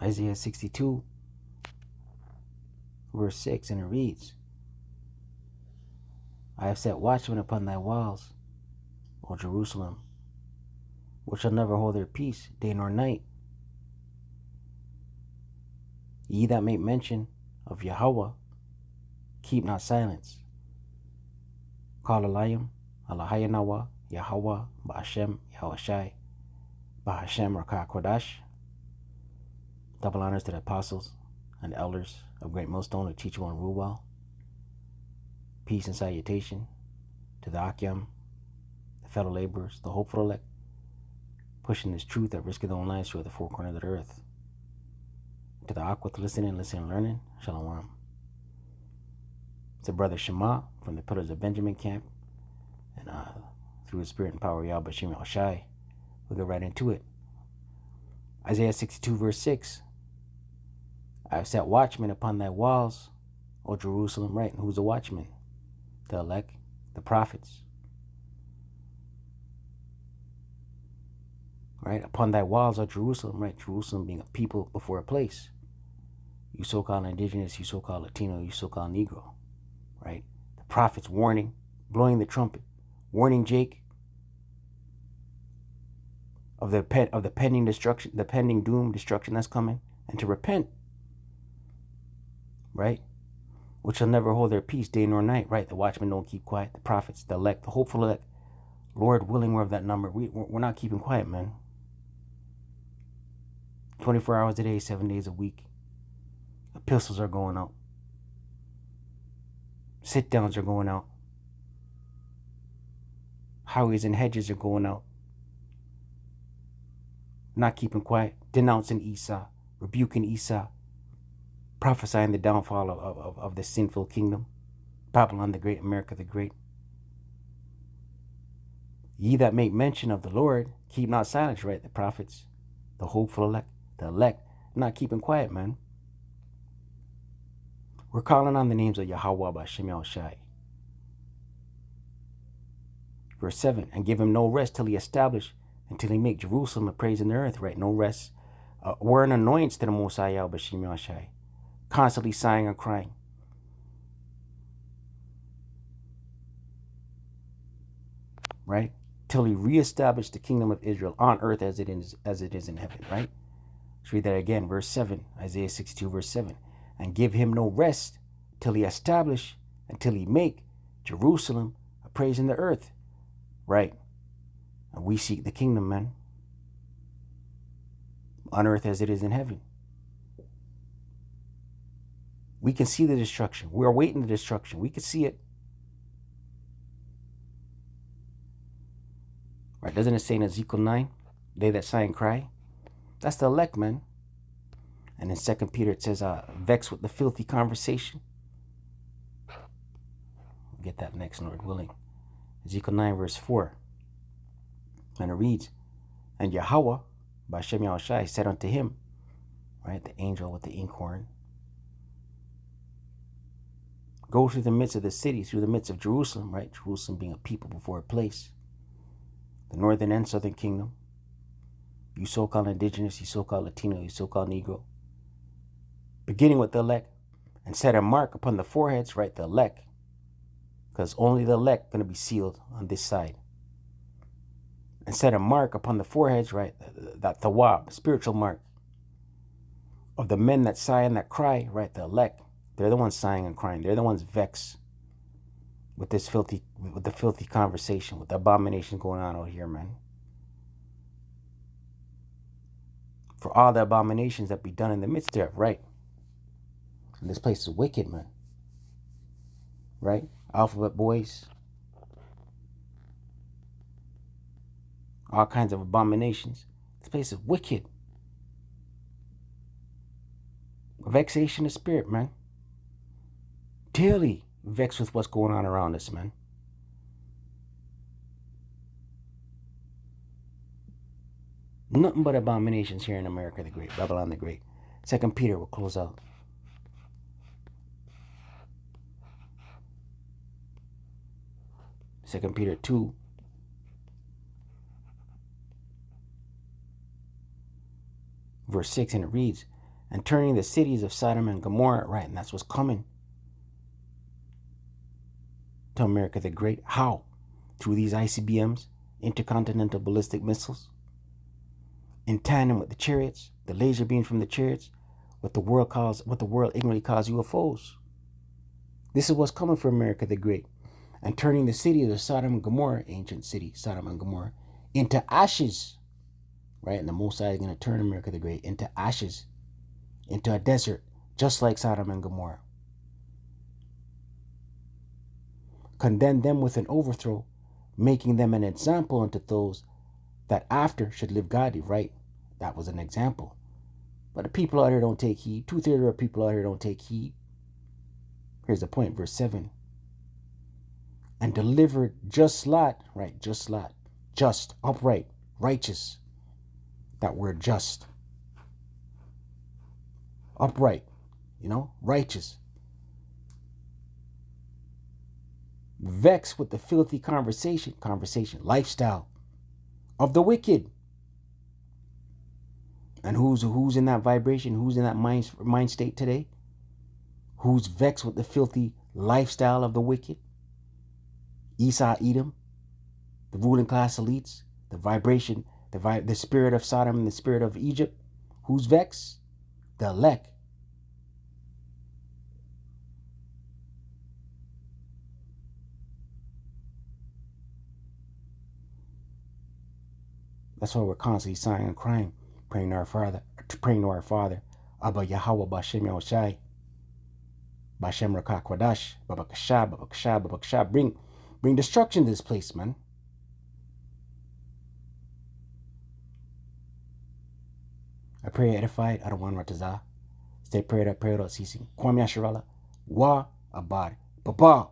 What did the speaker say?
Isaiah 62, verse 6, and it reads, I have set watchmen upon thy walls, O Jerusalem, which shall never hold their peace day nor night. Ye that make mention of Yahawah, keep not silence. Call Alayim, Alahayanawa, Yahawah, Bahasham, Yahawashi, Bahasham, Rakah Kodash. Double honors to the apostles and the elders of Great Millstone who teach you and rule well. Peace and salutation to the Akyam, the fellow laborers, the hopeful elect, pushing this truth at risk of their own lives through the four corners of the earth. To the Akwith listening, learning, Shalom. It's a brother Shema from the Pillars of Benjamin camp, and through his spirit and power, Yahawashi, we'll get right into it. Isaiah 62, verse 6. I have set watchmen upon thy walls, O Jerusalem, right? And who's the watchman? The elect, the prophets. Right? Upon thy walls, O Jerusalem, right? Jerusalem being a people before a place. You so-called indigenous, you so-called Latino, you so-called Negro, right? The prophets warning, blowing the trumpet, warning Jake of the pending destruction, the pending doom, destruction that's coming, and to repent, right? Which shall never hold their peace day nor night, right? The watchmen don't keep quiet. The prophets, the elect, the hopeful elect, Lord willing, we're of that number. We're not keeping quiet, man. 24 hours a day, 7 days a week. Epistles are going out. Sit-downs are going out. Highways and hedges are going out. Not keeping quiet. Denouncing Esau. Rebuking Esau. Prophesying the downfall of the sinful kingdom. Babylon the Great, America the Great. Ye that make mention of the Lord, keep not silence, right? The prophets, the hopeful elect, the elect, not keeping quiet, man. We're calling on the names of Yahawah, Bahasham, Yahawashi. Verse 7, and give him no rest till he establish, until he make Jerusalem a praise in the earth, right? No rest. We're an annoyance to the Most High, Bahasham, Yahawashi. Constantly sighing and crying. Right? Till he reestablish the kingdom of Israel on earth as it is in heaven, right? Let's read that again, verse 7, Isaiah 62, verse 7. And give him no rest till he establish, until he make Jerusalem a praise in the earth, right? And we seek the kingdom, man, on earth as it is in heaven. We can see the destruction. We're awaiting the destruction. We can see it. Right? Doesn't it say in Ezekiel 9, they that sigh and cry? That's the elect, man. And in 2 Peter it says, vex with the filthy conversation. We'll get that next, Lord willing. Ezekiel 9, verse 4. And it reads, and Yahawah, Bahasham, Yahawashi, said unto him, right, the angel with the inkhorn, go through the midst of the city, through the midst of Jerusalem, right? Jerusalem being a people before a place. The northern and southern kingdom. You so-called indigenous, you so-called Latino, you so-called Negro. Beginning with the elect, and set a mark upon the foreheads, right? The elect. Because only the elect going to be sealed on this side. And set a mark upon the foreheads, right? That thawab, spiritual mark. Of the men that sigh and that cry, right? The elect. They're the ones sighing and crying. They're the ones vexed with the filthy conversation, with the abomination going on out here, man. For all the abominations that be done in the midst thereof, right? And this place is wicked, man. Right? Alphabet boys. All kinds of abominations. This place is wicked. Vexation of spirit, man. Daily vexed with what's going on around us, man. Nothing but abominations here in America the Great, Babylon the Great. 2 Peter will close out. Second Peter 2, verse 6, and it reads, and turning the cities of Sodom and Gomorrah, right? And that's what's coming to America the Great. How? Through these ICBMs, intercontinental ballistic missiles, in tandem with the chariots, the laser beam from the chariots, what the world ignorantly calls UFOs. This is what's coming for America the Great. And turning the city of Sodom and Gomorrah, ancient city, Sodom and Gomorrah, into ashes, right? And the Most High is going to turn America the Great into ashes, into a desert, just like Sodom and Gomorrah. Condemn them with an overthrow, making them an example unto those that after should live godly, right? That was an example. But the people out here don't take heed. 2/3 of people out here don't take heed. Here's the point, verse 7. And delivered just Lot, right? Just Lot. Just, upright, righteous. That word just. Upright, righteous. Vexed with the filthy conversation, lifestyle of the wicked. And who's in that vibration? Who's in that mind state today? Who's vexed with the filthy lifestyle of the wicked? Esau, Edom, the ruling class elites, the vibration, the spirit of Sodom and the spirit of Egypt. Who's vexed? The elect. That's why we're constantly sighing and crying, praying to our Father, Abba Yahawah, Bahasham, Yahawashi, Bahasham Rakak Kwadash, Babakashah. Bring destruction to this place, man. I pray edified, Adawan Ratazah. Stay prayed up, ceasing. Kwame Asherala, Wa Abad, Baba.